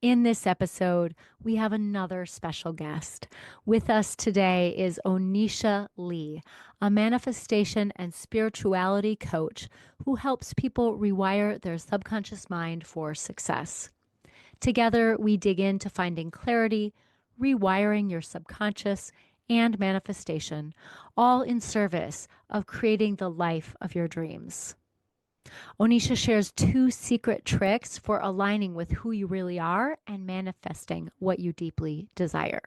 In this episode, we have another special guest. With us today is Oneisha Lee, a manifestation and spirituality coach who helps people rewire their subconscious mind for success. Together, we dig into finding clarity, rewiring your subconscious, and manifestation, all in service of creating the life of your dreams. Onisha shares 2 secret tricks for aligning with who you really are and manifesting what you deeply desire.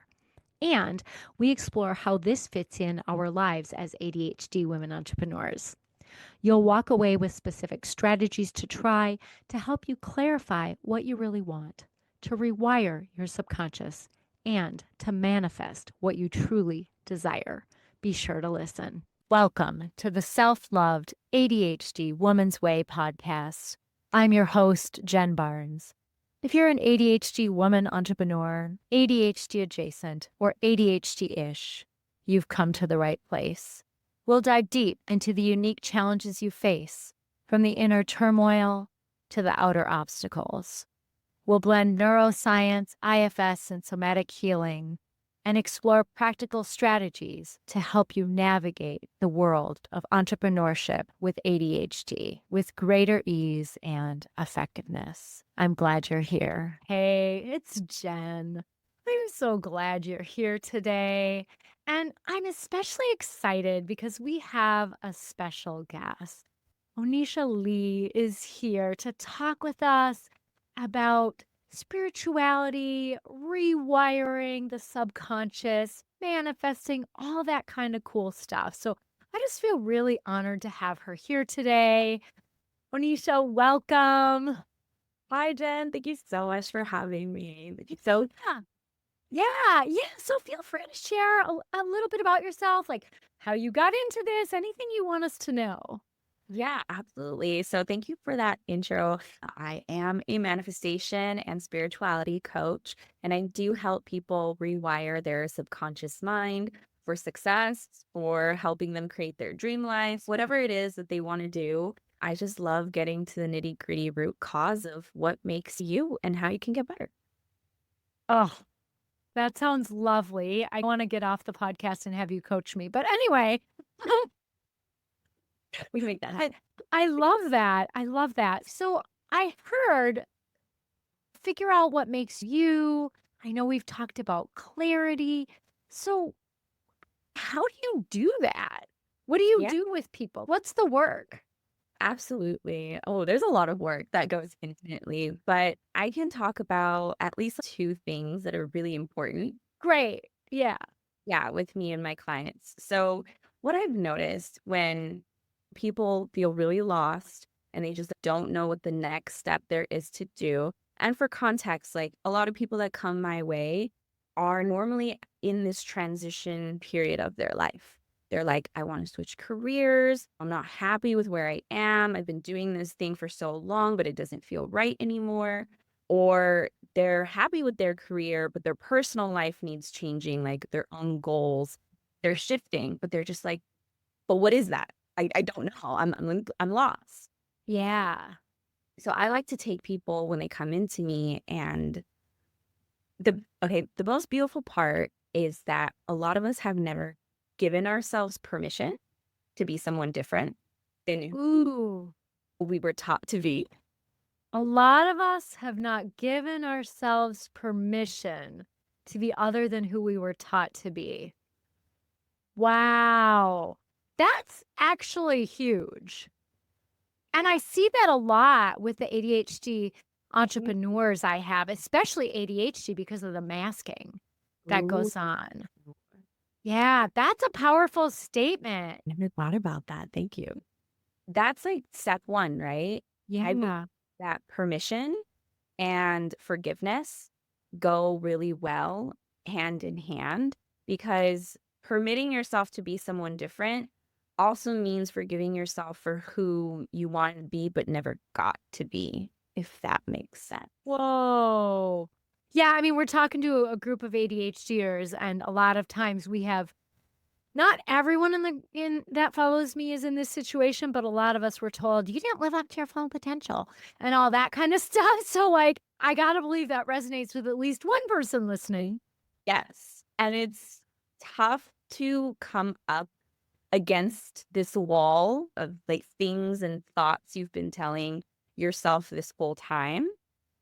And we explore how this fits in our lives as ADHD women entrepreneurs. You'll walk away with specific strategies to try to help you clarify what you really want, to rewire your subconscious, and to manifest what you truly desire. Be sure to listen. Welcome to the Self-Loved ADHD Woman's Way podcast. I'm your host, Jen Barnes. If you're an ADHD woman entrepreneur, ADHD adjacent, or ADHD-ish, you've come to the right place. We'll dive deep into the unique challenges you face, from the inner turmoil to the outer obstacles. We'll blend neuroscience, IFS, and somatic healing and explore practical strategies to help you navigate the world of entrepreneurship with ADHD with greater ease and effectiveness. I'm glad you're here. Hey, it's Jen. I'm so glad you're here today. And I'm especially excited because we have a special guest. Oneisha Lee is here to talk with us about spirituality, rewiring the subconscious, manifesting, all that kind of cool stuff. So I just feel really honored to have her here today. Onisha, welcome. Hi, Jen. Thank you so much for having me. Yeah. Yeah. So feel free to share a little bit about yourself, like how you got into this, anything you want us to know. Yeah, absolutely. So, thank you for that intro. I am a manifestation and spirituality coach, and I do help people rewire their subconscious mind for success, for helping them create their dream life, whatever it is that they want to do. I just love getting to the nitty gritty root cause of what makes you and how you can get better. Oh, that sounds lovely. I want to get off the podcast and have you coach me. But anyway, We can make that I happen. I love that. I love that. So I heard figure out what makes you. I know we've talked about clarity. So how do you do that? What do you Yeah. do with people? What's the work? Absolutely. Oh, there's a lot of work that goes infinitely, but I can talk about at least 2 things that are really important. Great. Yeah. Yeah, with me and my clients. So, what I've noticed when people feel really lost and they just don't know what the next step there is to do. And for context, like a lot of people that come my way are normally in this transition period of their life. They're like, I want to switch careers. I'm not happy with where I am. I've been doing this thing for so long, but it doesn't feel right anymore. Or they're happy with their career, but their personal life needs changing, like their own goals. They're shifting, but they're just like, but what is that? I don't know. I'm lost. Yeah. So I like to take people when they come into me and the most beautiful part is that a lot of us have never given ourselves permission to be someone different than Ooh. who we were taught to be. A lot of us have not given ourselves permission to be other than who we were taught to be. Wow. That's actually huge. And I see that a lot with the ADHD entrepreneurs I have, especially ADHD because of the masking that Ooh. goes on. Yeah, that's a powerful statement. Never thought about that. Thank you. That's like step one, right? I believe Yeah. that permission and forgiveness go really well hand in hand because permitting yourself to be someone different also means forgiving yourself for who you want to be but never got to be, if that makes sense. Whoa. Yeah, I mean, we're talking to a group of ADHDers, and a lot of times we have Not everyone in that follows me is in this situation, but a lot of us were told, "You didn't live up to your full potential," and all that kinda stuff, so, like, I gotta believe that resonates with at least one person listening. Yes. And it's tough to come up against this wall of like things and thoughts you've been telling yourself this whole time.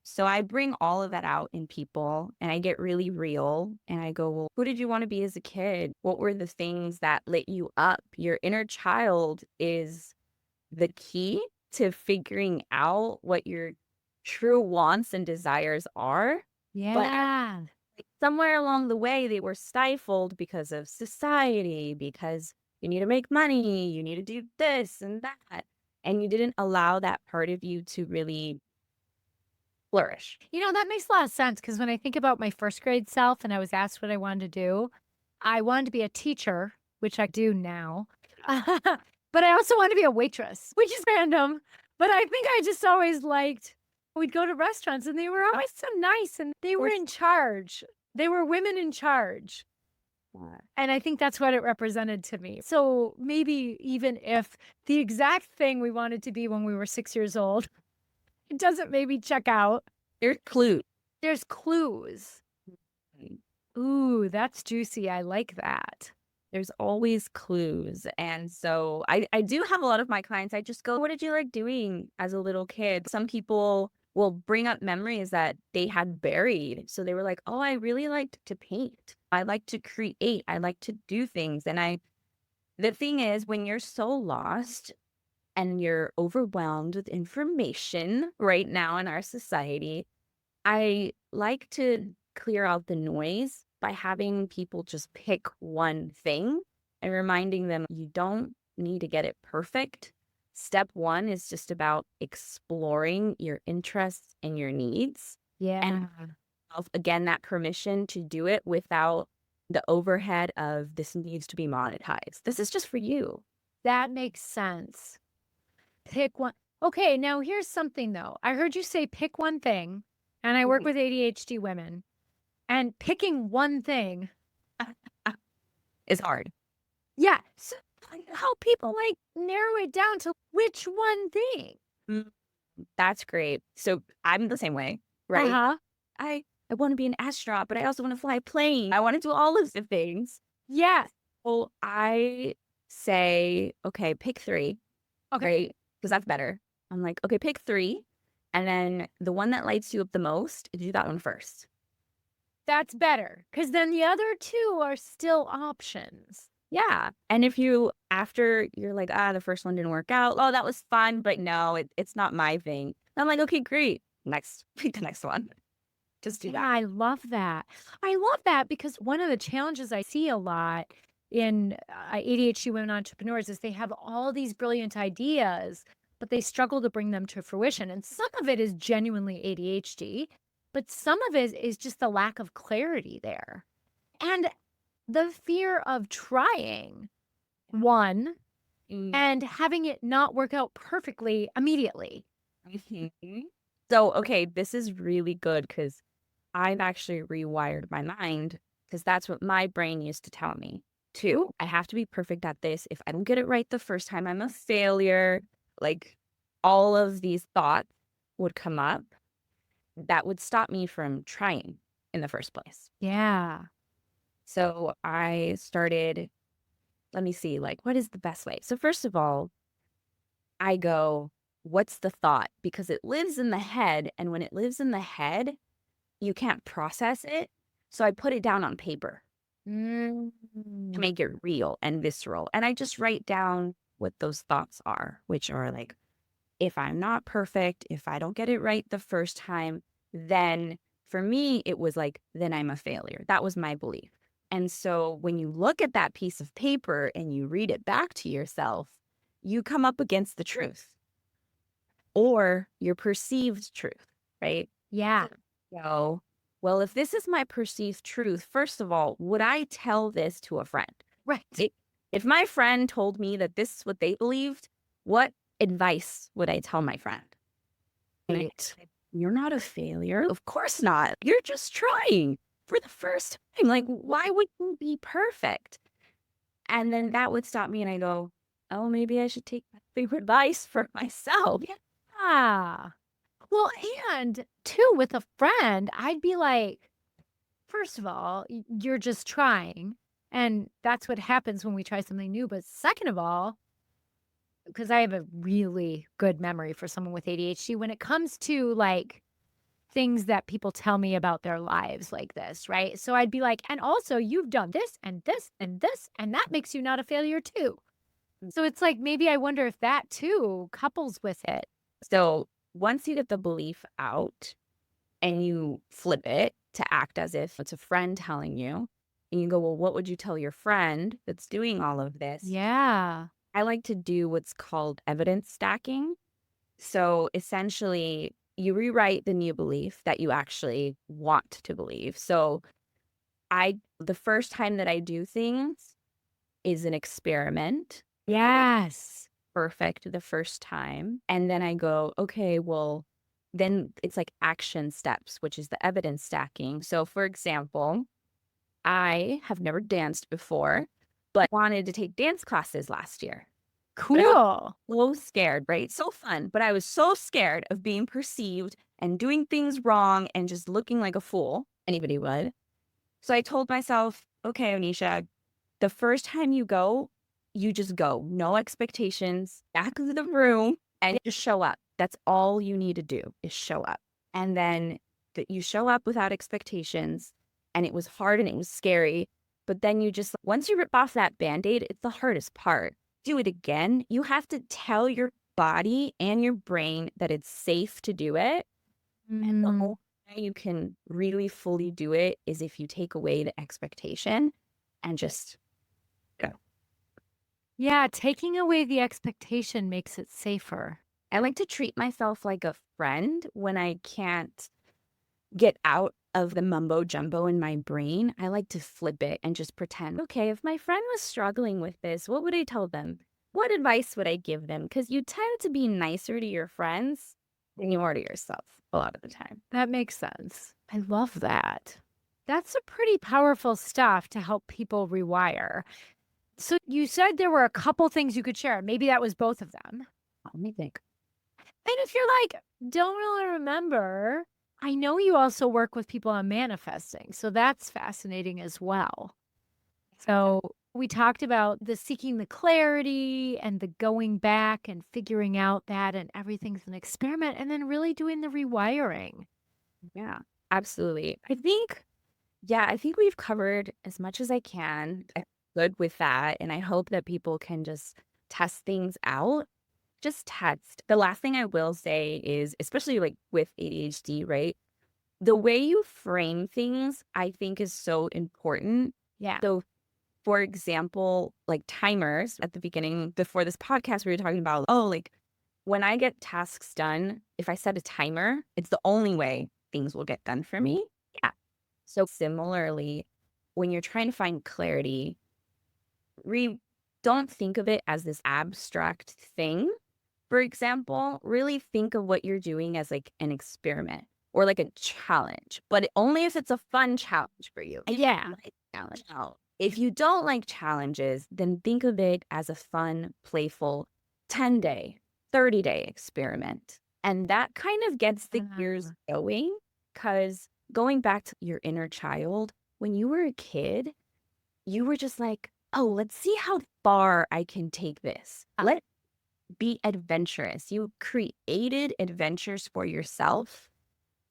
So I bring all of that out in people and I get really real and I go, well, who did you want to be as a kid? What were the things that lit you up? Your inner child is the key to figuring out what your true wants and desires are. But Yeah. somewhere along the way, they were stifled because of society, because you need to make money, you need to do this and that. And you didn't allow that part of you to really flourish. You know, that makes a lot of sense because when I think about my first grade self and I was asked what I wanted to do, I wanted to be a teacher, which I do now. But I also wanted to be a waitress, which is random. But I think I just always liked we'd go to restaurants and they were always so nice and they were Or in charge. They were women in charge. And I think that's what it represented to me. So maybe even if the exact thing we wanted to be when we were 6 years old, it doesn't maybe check out. there's clues. There's clues. Ooh, that's juicy. I like that. There's always clues. And so I do have a lot of my clients, I just go, what did you like doing as a little kid? Some people will bring up memories that they had buried. So they were like, oh, I really liked to paint. I like to create. I like to do things. The thing is, when you're so lost and you're overwhelmed with information right now in our society, I like to clear out the noise by having people just pick one thing and reminding them you don't need to get it perfect. Step one is just about exploring your interests and your needs. Yeah. And again, that permission to do it without the overhead of this needs to be monetized. This is just for you. That makes sense. Pick one. Okay, now here's something though. I heard you say pick one thing, and I work Mhm. with ADHD women, and picking one thing. It's hard. Yeah. So how people like narrow it down to which one thing. Mm, That's great. So I'm the same way, right? Uh-huh. I want to be an astronaut, but I also want to fly a plane. I want to do all of the things. Yeah. Well, I say, okay, pick three, Okay. right? Because that's better. I'm like, okay, pick three. And then the one that lights you up the most, do that one first. That's better. Because then the other two are still options. Yeah. And if you, after you're like, the first one didn't work out. Oh, that was fun, but no, it's not my thing. I'm like, okay, great. Next, pick the next one. Just do Yeah, that. I love that. I love that because one of the challenges I see a lot in ADHD women entrepreneurs is they have all these brilliant ideas, but they struggle to bring them to fruition. And some of it is genuinely ADHD, but some of it is just the lack of clarity there. And the fear of trying one Mm. and having it not work out perfectly immediately. Mhm. So, okay, this is really good because I've actually rewired my mind because that's what my brain used to tell me too. I have to be perfect at this. If I don't get it right the first time, I'm a failure. Like all of these thoughts would come up that would stop me from trying in the first place. Yeah. So I started, let me see, like, what is the best way? So, first of all, I go, what's the thought? Because it lives in the head. And when it lives in the head, you can't process it. So I put it down on paper Mm. to make it real and visceral. And I just write down what those thoughts are, which are like, if I'm not perfect, if I don't get it right the first time, then for me, it was like, then I'm a failure. That was my belief. And so when you look at that piece of paper and you read it back to yourself, you come up against the truth or your perceived truth, right? Yeah. So, well, if this is my perceived truth, first of all, would I tell this to a friend? Right. If my friend told me that this is what they believed, what advice would I tell my friend? And I Right. said, you're not a failure. Of course not. You're just trying for the first time. Like, why would you be perfect? And then that would stop me and I go, oh, maybe I should take my favorite advice for myself. Yeah. Well, and too, with a friend, I'd be like, first of all, you're just trying. And that's what happens when we try something new. But second of all, because I have a really good memory for someone with ADHD, when it comes to like things that people tell me about their lives like this, right? So I'd be like, and also you've done this and this and this, and that makes you not a failure too. So it's like maybe I wonder if that too couples with it. So once you get the belief out and you flip it to act as if it's a friend telling you, and you go, well, what would you tell your friend that's doing all of this? Yeah. I like to do what's called evidence stacking. So essentially, you rewrite the new belief that you actually want to believe. So the first time that I do things is an experiment. Yes. Perfect the first time. And then I go, okay, well, then it's like action steps, which is the evidence stacking. So, for example, I have never danced before, but wanted to take dance classes last year. But I was Cool. so scared, right? So fun. But I was so scared of being perceived and doing things wrong and just looking like a fool. Anybody would. So I told myself, okay, Oneisha, the first time you go, you just go. No expectations, back of the room, and just show up. That's all you need to do is show up. And then that you show up without expectations. And it was hard and it was scary. But then you just, once you rip off that band aid, it's the hardest part. Do it again. You have to tell your body and your brain that it's safe to do it. And the Mm. only way you can really fully do it is if you take away the expectation and just go. Yeah, taking away the expectation makes it safer. I like to treat myself like a friend when I can't get out of the mumbo jumbo in my brain. I like to flip it and just pretend, okay, if my friend was struggling with this, what would I tell them? What advice would I give them? Because you tend to be nicer to your friends than you are to yourself a lot of the time. That makes sense. I love that. That's a pretty powerful stuff to help people rewire. So you said there were a couple things you could share. Maybe that was both of them. Let me think. And if you're like, don't really remember, I know you also work with people on manifesting. So that's fascinating as well. So we talked about the seeking the clarity and the going back and figuring out that and everything's an experiment and then really doing the rewiring. Yeah, absolutely. I think we've covered as much as I can. I'm good with that. And I hope that people can just test things out. Just test. The last thing I will say is, especially like with ADHD, right? The way you frame things, I think is so important. Yeah. So, for example, like timers at the beginning, before this podcast, we were talking about, oh, like when I get tasks done, if I set a timer, it's the only way things will get done for me. Yeah. So similarly, when you're trying to find clarity, re don't think of it as this abstract thing. For example, really think of what you're doing as like an experiment or like a challenge, but only if it's a fun challenge for you. Yeah. Like challenge. Now, if you don't like challenges, then think of it as a fun, playful 10-day, 30-day experiment. And that kind of gets the gears going because going back to your inner child, when you were a kid, you were just like, oh, let's see how far I can take this. Let be adventurous. You created adventures for yourself.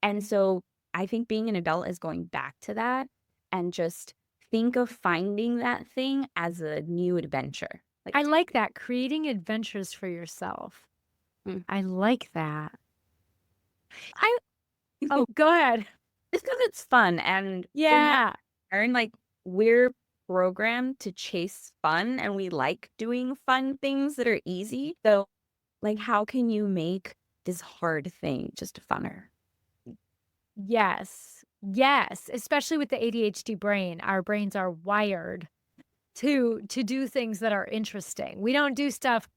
And so I think being an adult is going back to that and just think of finding that thing as a new adventure. I like that. Creating adventures for yourself. Mm. I like that. I Oh, go ahead. It's because it's fun and Yeah. learn like we're programmed to chase fun and we like doing fun things that are easy. So like how can you make this hard thing just funner? Yes. Yes. Especially with the ADHD brain. Our brains are wired to do things that are interesting. We don't do stuff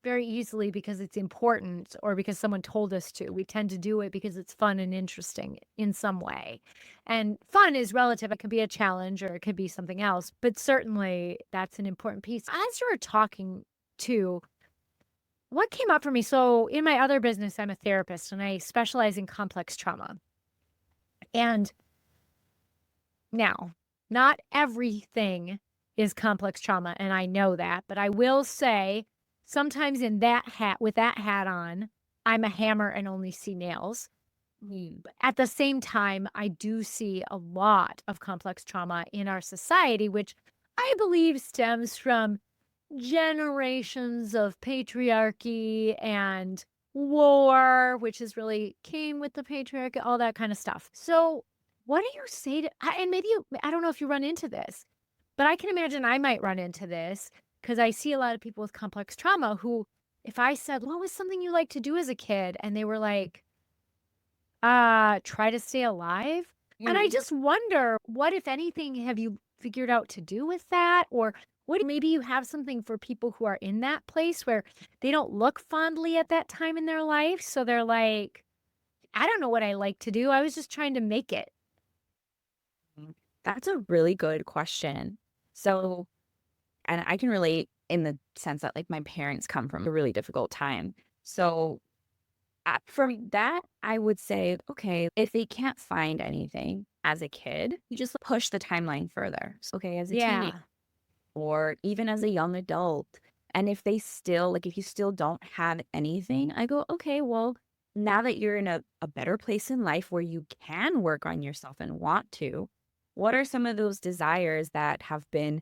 very easily because it's important or because someone told us to. We tend to do it because it's fun and interesting in some way. And fun is relative. It could be a challenge or it could be something else, but certainly that's an important piece. As you were talking to, what came up for me? So, in my other business, I'm a therapist and I specialize in complex trauma. And now, not everything is complex trauma, and I know that, but I will say sometimes in that hat, with that hat on, I'm a hammer and only see nails. But at the same time, I do see a lot of complex trauma in our society, which I believe stems from generations of patriarchy and war, which is really came with the patriarchy, all that kind of stuff. So, what do you say to, and maybe you, I don't know if you run into this, but I can imagine I might run into this because I see a lot of people with complex trauma who, if I said, what was something you like to do as a kid? And they were like, try to stay alive. And I just wonder, what, if anything, have you figured out to do with that? Or what, maybe you have something for people who are in that place where they don't look fondly at that time in their life. So they're like, I don't know what I like to do. I was just trying to make it. That's a really good question. So, and I can relate in the sense that like my parents come from a really difficult time. So, for that, I would say, okay, if they can't find anything as a kid, you just push the timeline further. So, okay, as a teenager Yeah. or even as a young adult. And if they still, like, if you still don't have anything, I go, okay, well, now that you're in a better place in life where you can work on yourself and want to, what are some of those desires that have been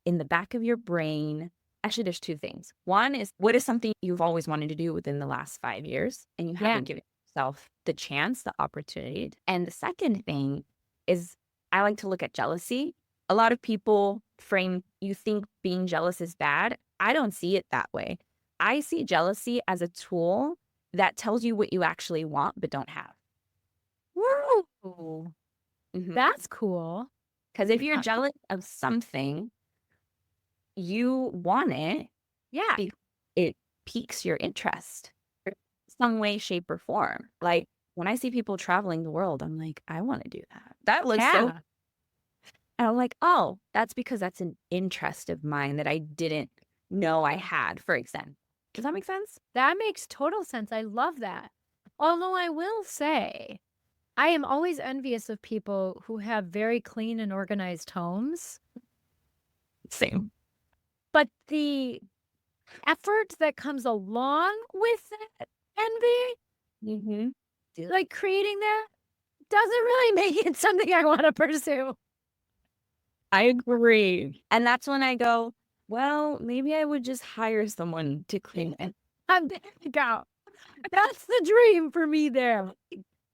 in the back of your brain? Actually, there's two things. One is, what is something you've always wanted to do within the last 5 years and you Yeah. haven't given yourself the chance, the opportunity? And the second thing is, I like to look at jealousy. A lot of people frame, you think being jealous is bad. I don't see it that way. I see jealousy as a tool that tells you what you actually want but don't have. Woo. Because That's cool. if you're Uh, jealous of something, you want it yeah. because it piques your interest in some way, shape, or form. Like when I see people traveling the world, I'm like, I want to do that. That looks so. Yeah. And I'm like, oh, that's because that's an interest of mine that I didn't know I had, for example. Does that make sense? That makes total sense. I love that. Although I will say, I am always envious of people who have very clean and organized homes, Same. but the effort that comes along with that envy, Mm-hmm. like creating that, doesn't really make it something I want to pursue. I agree. And that's when I go, well, maybe I would just hire someone to clean it. There you go. That's the dream for me there.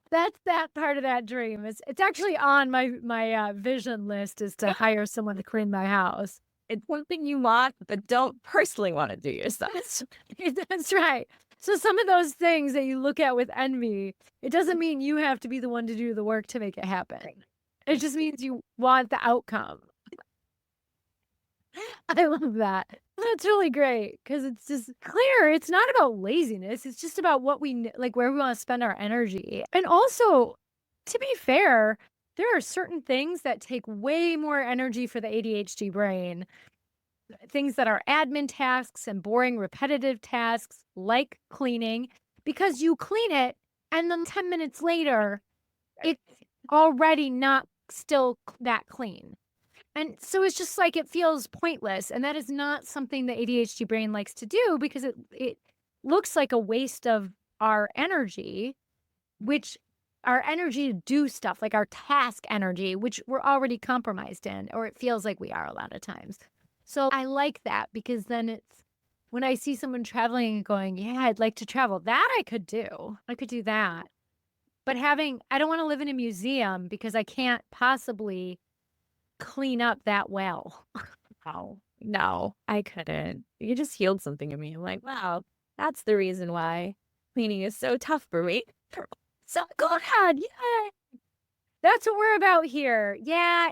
That's that part of that dream. It's actually on my vision list is to hire someone to clean my house. It's something you want, but don't personally want to do yourself. That's right. So some of those things that you look at with envy, it doesn't mean you have to be the one to do the work to make it happen. It just means you want the outcome. I love that. That's really great because it's just clear. It's not about laziness. It's just about what like, where we want to spend our energy. And also, to be fair, there are certain things that take way more energy for the ADHD brain. Things that are admin tasks and boring, repetitive tasks like cleaning, because you clean it and then 10 minutes later, it's already not still that clean. And so it's just like it feels pointless. And that is not something the ADHD brain likes to do because it looks like a waste of our energy, which our energy to do stuff, like our task energy, which we're already compromised in, or it feels like we are a lot of times. So I like that because then it's when I see someone traveling and going, yeah, I'd like to travel, that I could do. I could do that. But I don't want to live in a museum because I can't possibly clean up that well. Oh, no, I couldn't. You just healed something in me. I'm like, wow, that's the reason why cleaning is so tough for me. So go ahead. Yeah. That's what we're about here. Yeah,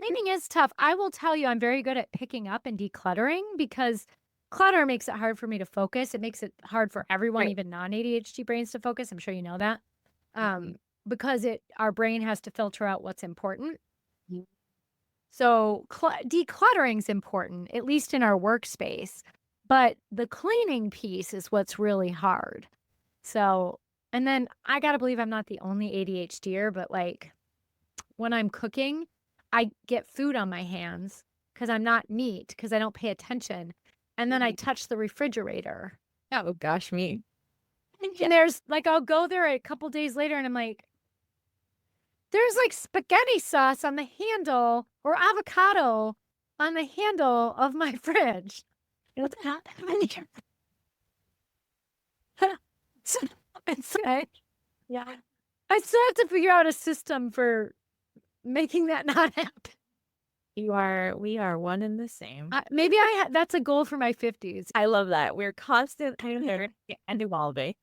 cleaning is tough. I will tell you, I'm very good at picking up and decluttering because clutter makes it hard for me to focus. It makes it hard for everyone, Right. even non-ADHD brains to focus. I'm sure you know that. Mhm. Because our brain has to filter out what's important. Mhm. So decluttering is important, at least in our workspace. But the cleaning piece is what's really hard. So, and then I got to believe I'm not the only ADHDer, but like when I'm cooking, I get food on my hands because I'm not neat, because I don't pay attention. And then I Mhm. touch the refrigerator. Oh gosh, me. And there's like, I'll go there a couple days later and I'm like, there's like spaghetti sauce on the handle or avocado on the handle of my fridge. What's happening here? So it's like, Yeah. I still have to figure out a system for making that not happen. We are one and the same. Maybe that's a goal for my 50s. I love that. We're constantly learning and evolving.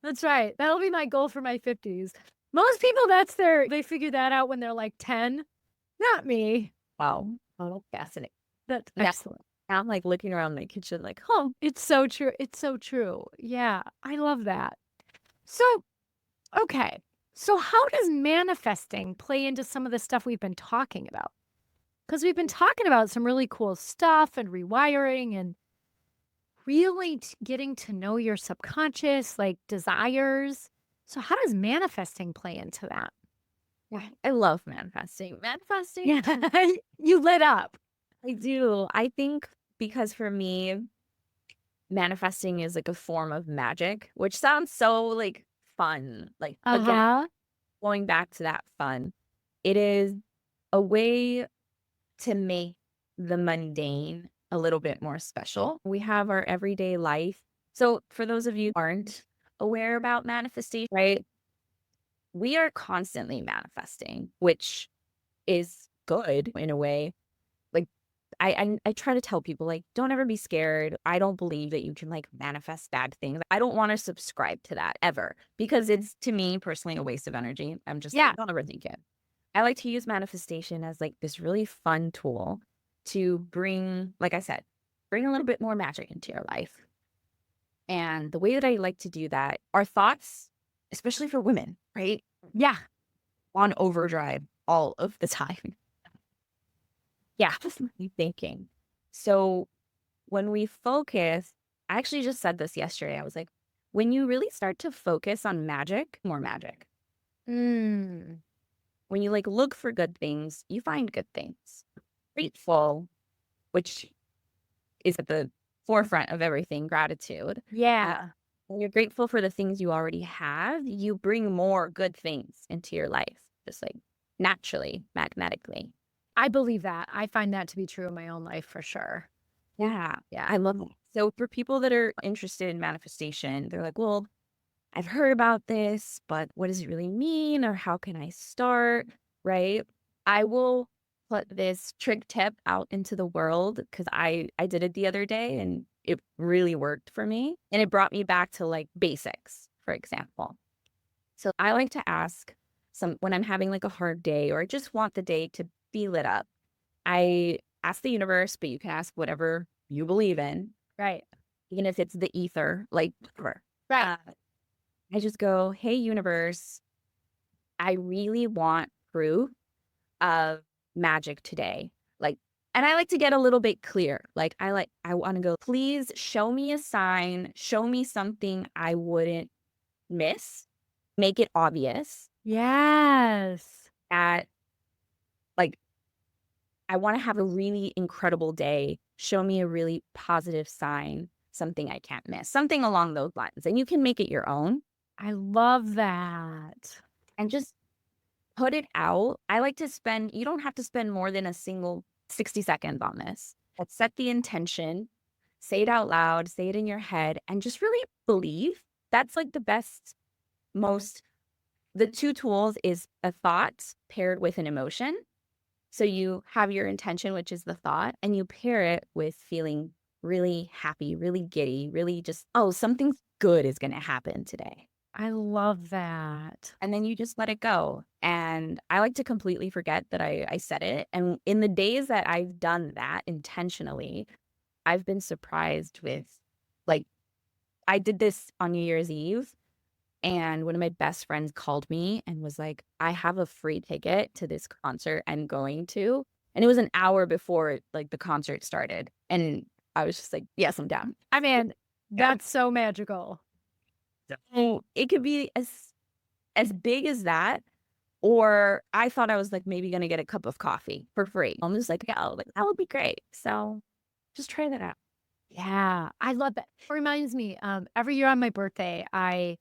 That's right. That'll be my goal for my 50s. Most people, they figure that out when they're like 10. Not me. Wow. Oh, fascinating. That's Now, excellent. now I'm like looking around my kitchen like, huh. It's so true. It's so true. Yeah, I love that. So, okay. So, how does manifesting play into some of the stuff we've been talking about? Because we've been talking about some really cool stuff and rewiring and really getting to know your subconscious, like desires. So, how does manifesting play into that? Yeah, I love manifesting. Manifesting, Yeah, you lit up. I do. I think because for me, manifesting is like a form of magic, which sounds so like fun. Like Uh again, huh. going back to that fun, it is a way to make the mundane a little bit more special. We have our everyday life. So for those of you who aren't aware about manifestation, right? We are constantly manifesting, which is good in a way. Like I try to tell people like don't ever be scared. I don't believe that you can like manifest bad things. I don't want to subscribe to that ever because it's to me personally a waste of energy. I'm just like Yeah. don't overthink it. I like to use manifestation as like this really fun tool to bring, like I said, bring a little bit more magic into your life. And the way that I like to do that, our thoughts, especially for women, right? Yeah. On overdrive all of the time. Yeah. Constantly thinking. So when we focus, I actually just said this yesterday. I was like, when you really start to focus on magic, more magic. Mm. When you like look for good things, you find good things. Grateful, which is at the forefront of everything, gratitude. Uh, Yeah. when you're grateful for the things you already have, you bring more good things into your life, just like naturally, magnetically. I believe that. I find that to be true in my own life for sure. Yeah, Yeah. I love that. So for people that are interested in manifestation, they're like, well, I've heard about this, but what does it really mean? Or how can I start? Right. I will put this trick tip out into the world because I did it the other day and it really worked for me. And it brought me back to like basics, for example. So I like to ask when I'm having like a hard day or I just want the day to be lit up. I ask the universe, but you can ask whatever you believe in, Right. even if it's the ether, like whatever. Right. Uh, I just go, hey, universe, I really want proof of magic today. Like, and I like to get a little bit clear. I want to go, please show me a sign, show me something I wouldn't miss, make it obvious Yes. that, like, I want to have a really incredible day. Show me a really positive sign, something I can't miss, something along those lines. And you can make it your own I love that. and just put it out. I like to spend, you don't have to spend more than a single 60 seconds on this. But set the intention, say it out loud, say it in your head, and just really believe. That's like the best, most, the two tools is a thought paired with an emotion. So you have your intention, which is the thought, and you pair it with feeling really happy, really giddy, really just, oh, something good is going to happen today. I love that. And then you just let it go. And I like to completely forget that I said it. And in the days that I've done that intentionally, I've been surprised with, like, I did this on New Year's Eve, and one of my best friends called me and was like, "I have a free ticket to this concert I'm going to." And it was an hour before, like, the concert started, and I was just like, "Yes, I'm down." I mean, Yeah. that's so magical. So, it could be as big as that, or I thought I was, like, maybe gonna get a cup of coffee for free. I'm just like, "Yeah, like, that would be great." So, just try that out. Yeah, I love that. It reminds me, every year on my birthday, I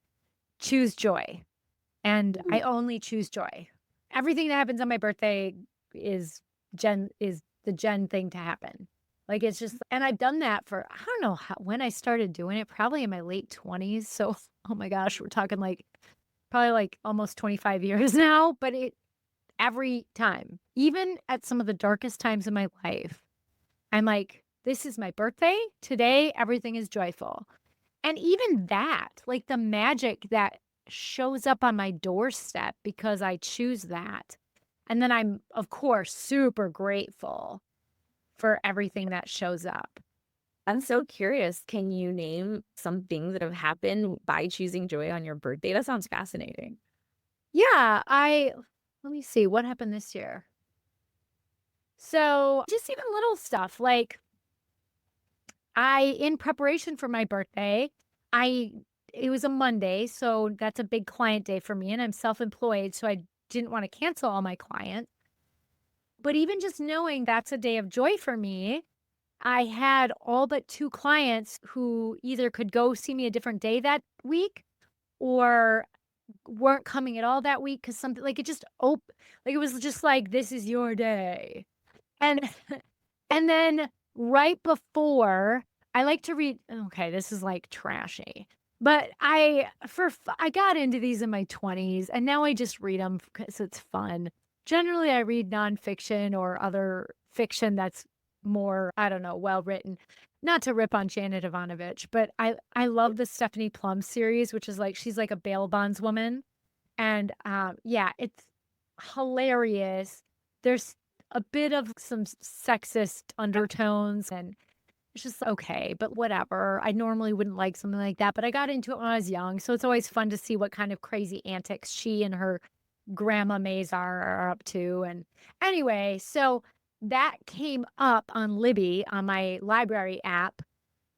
choose joy, and I Mhm. only choose joy. Everything that happens on my birthday is the Jen thing to happen. Like, it's just and I've done that for I don't know when I started doing it, probably in my late 20s, so, oh my gosh, we're talking, like, probably, like, almost 25 years now, but it every time, even at some of the darkest times in my life, I'm like, "This is my birthday. Today, everything is joyful." And even that, like, the magic that shows up on my doorstep because I choose that. And then I'm, of course, super grateful for everything that shows up. I'm so curious, can you name some things that have happened by choosing joy on your birthday? That sounds fascinating. Yeah, I let me see what happened this year. So, just even little stuff like in preparation for my birthday, I it was a Monday, so that's a big client day for me, and I'm self-employed, so I didn't want to cancel all my clients. But even just knowing that's a day of joy for me, I had all but 2 clients who either could go see me a different day that week or weren't coming at all that week because something like, it just like, it was just like, "This is your day." And and then right before I like to read okay, this is, like, trashy, but I got into these in my 20s, and now I just read them because it's fun. Generally, I read nonfiction or other fiction that's more, I don't know, well-written. Not to rip on Janet Ivanovich, but I love the Stephanie Plum series, which is, like she's like a bail bondswoman, and, yeah, it's hilarious. There's a bit of some sexist undertones, and it's just okay, but whatever. I normally wouldn't like something like that, but I got into it when I was young, so it's always fun to see what kind of crazy antics she and her grandma Mazar are up to, and anyway, so that came up on Libby, on my library app,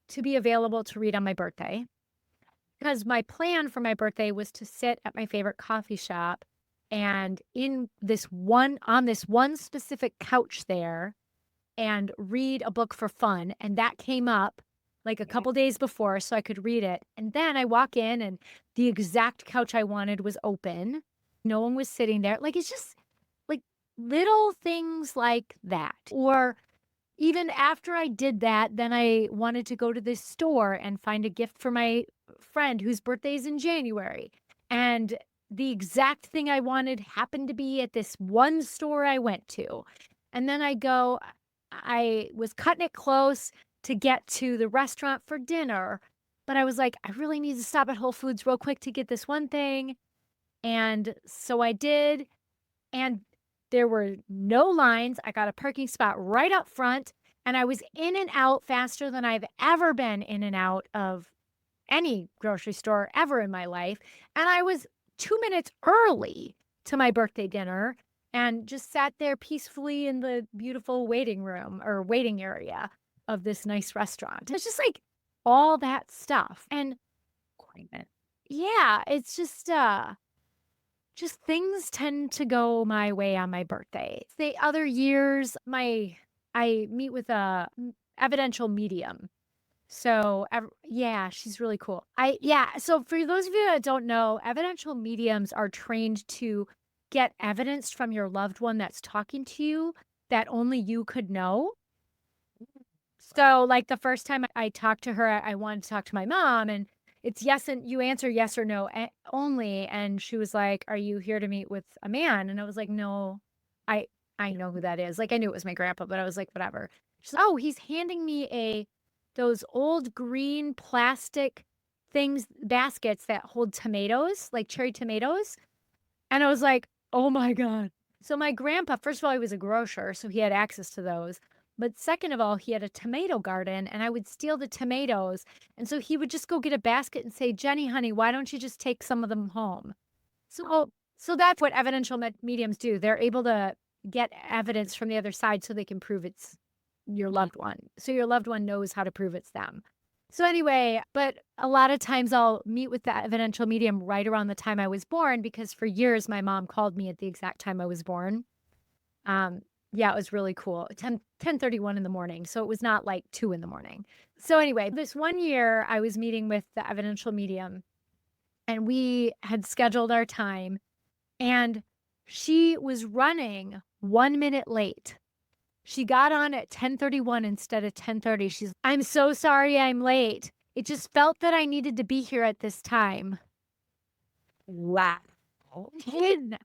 to be available to read on my birthday. Because my plan for my birthday was to sit at my favorite coffee shop and on this one specific couch there and read a book for fun. And that came up like a couple days before so I could read it. And then I walk in and the exact couch I wanted was open. No one was sitting there. Like, it's just like little things like that. Or even after I did that, then I wanted to go to this store and find a gift for my friend whose birthday is in January. And the exact thing I wanted happened to be at this one store I went to. And then I was cutting it close to get to the restaurant for dinner, but I was like, I really need to stop at Whole Foods real quick to get this one thing. And so I did. And there were no lines. I got a parking spot right up front, and I was in and out faster than I've ever been in and out of any grocery store ever in my life. And I was 2 minutes early to my birthday dinner and just sat there peacefully in the beautiful waiting room or waiting area of this nice restaurant. It's just like all that stuff. And Appointment. yeah, it's just things tend to go my way on my birthday. The other years, I meet with a evidential medium. So, yeah, she's really cool. Yeah, so for those of you that don't know, evidential mediums are trained to get evidence from your loved one that's talking to you that only you could know. So, like, the first time I talked to her, I wanted to talk to my mom, and it's yes, and you answer yes or no only. And she was like, "Are you here to meet with a man?" And I was like, "No, I I know who that is." Like, I knew it was my grandpa, but I was like, "Whatever." She's like, "Oh, he's handing me those old green plastic things, baskets that hold tomatoes, like cherry tomatoes." And I was like, "Oh my god." So my grandpa, first of all, he was a grocer, so he had access to those. But second of all, he had a tomato garden and I would steal the tomatoes. And so he would just go get a basket and say, Jenny, honey, why don't you just take some of them home? So that's what evidential mediums do. They're able to get evidence from the other side so they can prove it's your loved one. So your loved one knows how to prove it's them. So anyway, but a lot of times I'll meet with the evidential medium right around the time I was born because for years my mom called me at the exact time I was born. Um, yeah, it was really cool. 10:31 in the morning. So it was not like 2 in the morning. So anyway, this one year I was meeting with the evidential medium and we had scheduled our time and she was running 1 minute late. She got on at 10:31 instead of 10:30. I'm so sorry I'm late. It just felt that I needed to be here at this time. Wow. Hidden.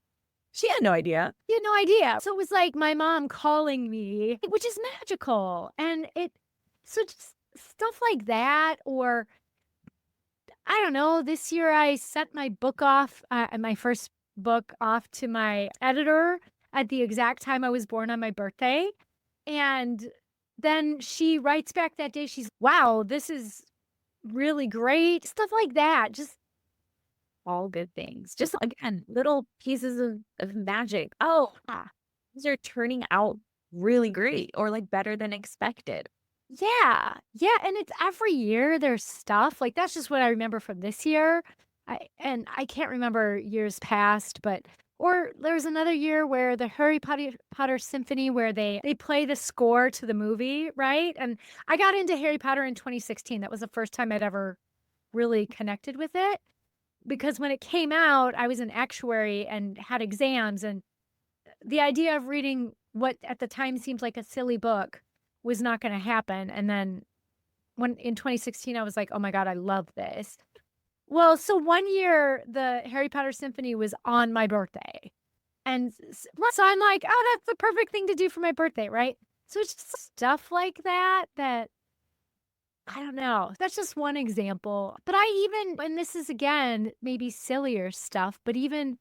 She had no idea. You had no idea. So it was like my mom calling me, which is magical. So just stuff like that. Or I don't know, this year I sent my first book off to my editor at the exact time I was born on my birthday. And then she writes back that day, wow, this is really great. Stuff like that. Just All good things. Just again, little pieces of magic. Oh, these are turning out really great or like better than expected. yeah. Yeah, and it's every year there's stuff. Like that's just what I remember from this year. I can't remember years past, but or there's another year where the Harry Potter Symphony where they play the score to the movie, right? And I got into Harry Potter in 2016. That was the first time I'd ever really connected with it because when it came out, I was an actuary and had exams and the idea of reading what at the time seems like a silly book was not going to happen. And then when in 2016, I was like, oh my God, I love this. Well, so one year the Harry Potter Symphony was on my birthday. And so I'm like, oh, that's the perfect thing to do for my birthday, right? So it's just stuff like that that I don't know. That's just one example. But and this is again, maybe sillier stuff, but even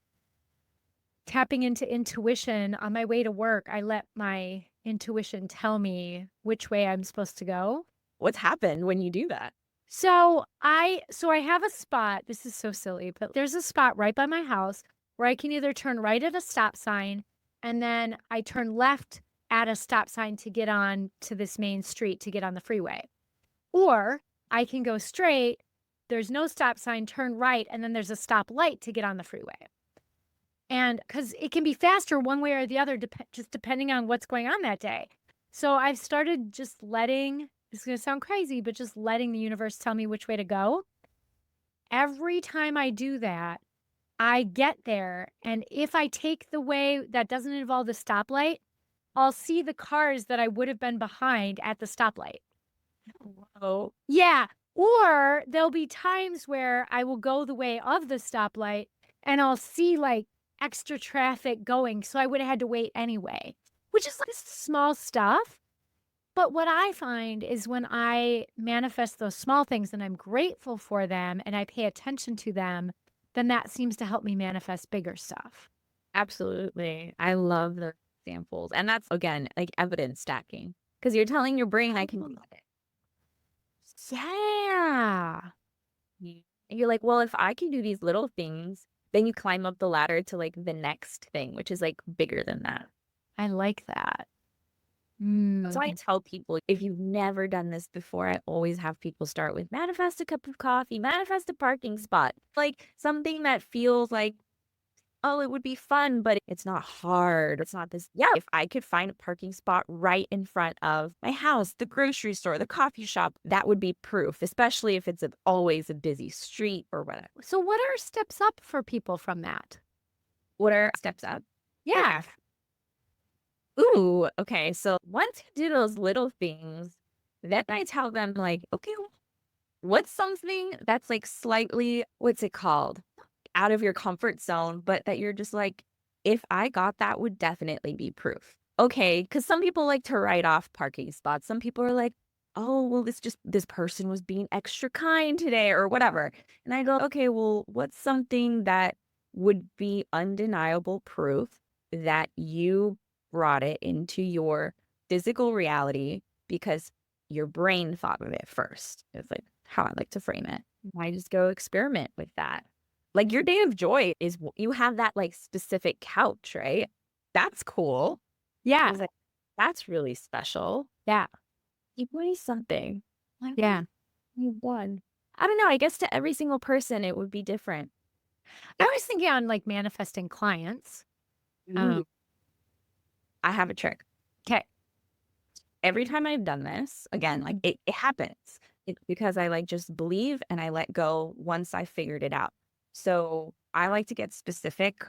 tapping into intuition on my way to work, I let my intuition tell me which way I'm supposed to go. What's happened when you do that? So I have a spot. This is so silly, but there's a spot right by my house where I can either turn right at a stop sign and then I turn left at a stop sign to get on to this main street to get on the freeway. Or I can go straight, there's no stop sign, turn right, and then there's a stop light to get on the freeway. And because it can be faster one way or the other, just depending on what's going on that day. So I've started just this is going to sound crazy, but just letting the universe tell me which way to go. Every time I do that, I get there. And if I take the way that doesn't involve the stoplight, I'll see the cars that I would have been behind at the stoplight. Whoa. Yeah. Or there'll be times where I will go the way of the stoplight and I'll see like extra traffic going. So I would have had to wait anyway, which is like this small stuff. But what I find is when I manifest those small things and I'm grateful for them and I pay attention to them, then that seems to help me manifest bigger stuff. Absolutely. I love the examples. And that's again like evidence stacking. Because you're telling your brain I can do it. Yeah. And you're like, well, if I can do these little things, then you climb up the ladder to like the next thing, which is like bigger than that. I like that. So I tell people, if you've never done this before, I always have people start with manifest a cup of coffee, manifest a parking spot, like something that feels like, oh, it would be fun, but it's not hard. It's not this. Yeah, if I could find a parking spot right in front of my house, the grocery store, the coffee shop, that would be proof, especially if it's always a busy street or whatever. So what are steps up for people from that? What are steps up? Yeah. Ooh, okay. So once you do those little things, then I tell them like, okay, what's something that's like slightly, what's it called? Out of your comfort zone, but that you're just like, if I got that would definitely be proof. Okay. Because some people like to write off parking spots. Some people are like, oh, well, this person was being extra kind today or whatever. And I go, okay, well, what's something that would be undeniable proof that you brought it into your physical reality because your brain thought of it first. It's like how I like to frame it. I just go experiment with that. Like your day of joy is you have that like specific couch, right? That's cool. I Yeah. was like, that's really special. Yeah. You won something. Like, Yeah. you won. I don't know. I guess to every single person, it would be different. I was thinking on like manifesting clients. Ooh, I have a trick. Okay. Every time I've done this, again, like it happens. It's because I like just believe and I let go once I figured it out. So I like to get specific.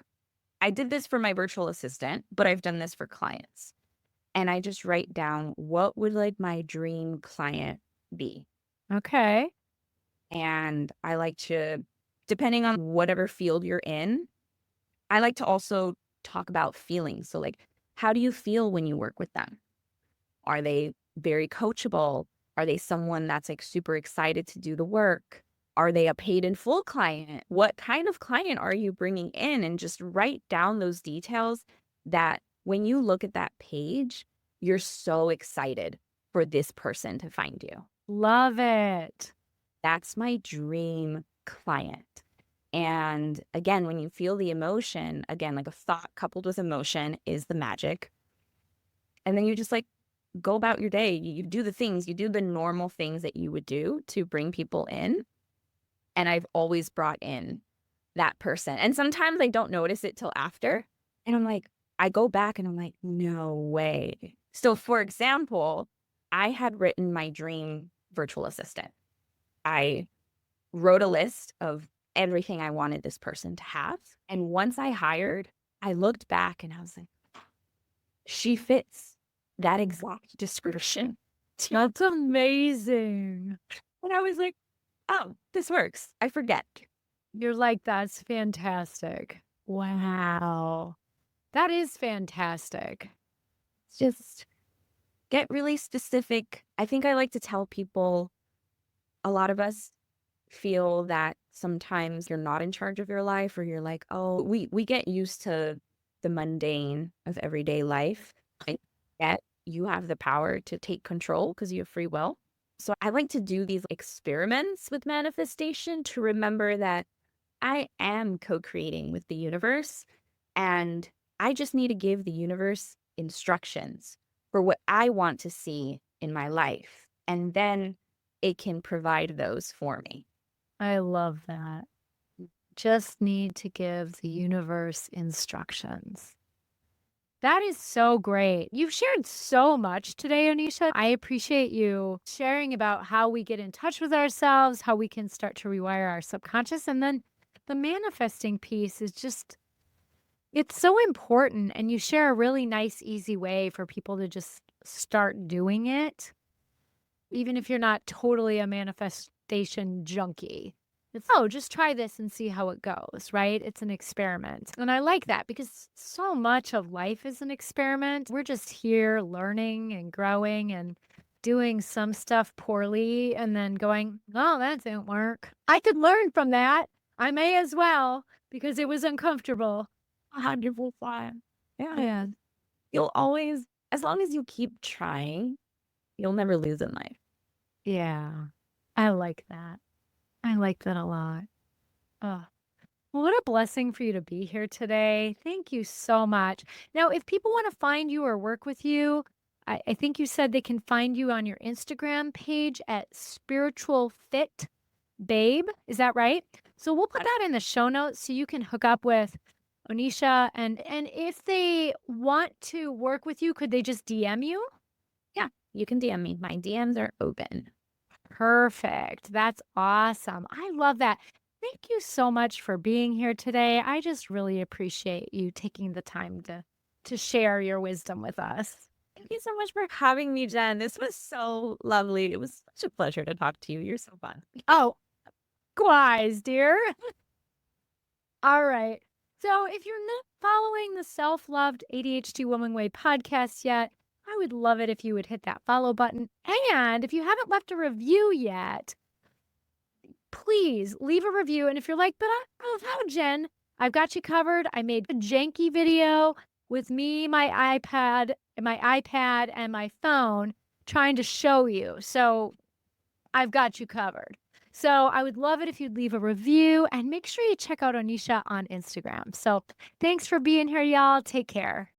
I did this for my virtual assistant, but I've done this for clients. And I just write down what would like my dream client be. Okay. And I like to, depending on whatever field you're in, I like to also talk about feelings. So, like, how do you feel when you work with them? Are they very coachable? Are they someone that's like super excited to do the work? Are they a paid in full client? What kind of client are you bringing in? And just write down those details that when you look at that page, you're so excited for this person to find you. Love it. That's my dream client. And again, when you feel the emotion, again, like a thought coupled with emotion is the magic. And then you just like go about your day. You do the things, you do the normal things that you would do to bring people in. And I've always brought in that person. And sometimes I don't notice it till after. And I'm like, I go back and I'm like, no way. So, for example, I had written my dream virtual assistant. I wrote a list of everything I wanted this person to have. And once I hired, I looked back and I was like, she fits that exact description. That's amazing. And I was like, oh, this works. I forget. You're like, that's fantastic. Wow. That is fantastic. Just get really specific. I think I like to tell people a lot of us feel that sometimes you're not in charge of your life or you're like, oh, we get used to the mundane of everyday life. I get you have the power to take control because you have free will. So I like to do these experiments with manifestation to remember that I am co-creating with the universe and I just need to give the universe instructions for what I want to see in my life. And then it can provide those for me. I love that. Just need to give the universe instructions. That is so great. You've shared so much today, Oneisha. I appreciate you sharing about how we get in touch with ourselves, how we can start to rewire our subconscious. And then the manifesting piece is just, it's so important. And you share a really nice, easy way for people to just start doing it, even if you're not totally a manifestation junkie. It's, oh, just try this and see how it goes, right? It's an experiment. And I like that because so much of life is an experiment. We're just here learning and growing and doing some stuff poorly and then going, oh, that didn't work. I could learn from that. I may as well because it was uncomfortable. 100%. Yeah. Yeah. You'll always, as long as you keep trying, you'll never lose in life. Yeah. I like that. I like that a lot. Oh, well, what a blessing for you to be here today. Thank you so much. Now, if people want to find you or work with you, I think you said they can find you on your Instagram page at Spiritual Fit Babe. Is that right? So we'll put that in the show notes so you can hook up with Oneisha. And if they want to work with you, could they just DM you? Yeah, you can DM me. My DMs are open. Perfect. That's awesome. I love that. Thank you so much for being here today. I just really appreciate you taking the time to share your wisdom with us. Thank you so much for having me, Jen. This was so lovely. It was such a pleasure to talk to you. You're so fun. Oh, likewise, dear. All right. So if you're not following the Self-Loved ADHD Woman Way podcast yet, I would love it if you would hit that follow button. And if you haven't left a review yet, please leave a review. And if you're like, but I don't know how, Jen, I've got you covered. I made a janky video. with me, my iPad and my phone trying to show you. So I've got you covered. So I would love it if you'd leave a review and make sure you check out Onisha on Instagram. So thanks for being here, y'all. Take care.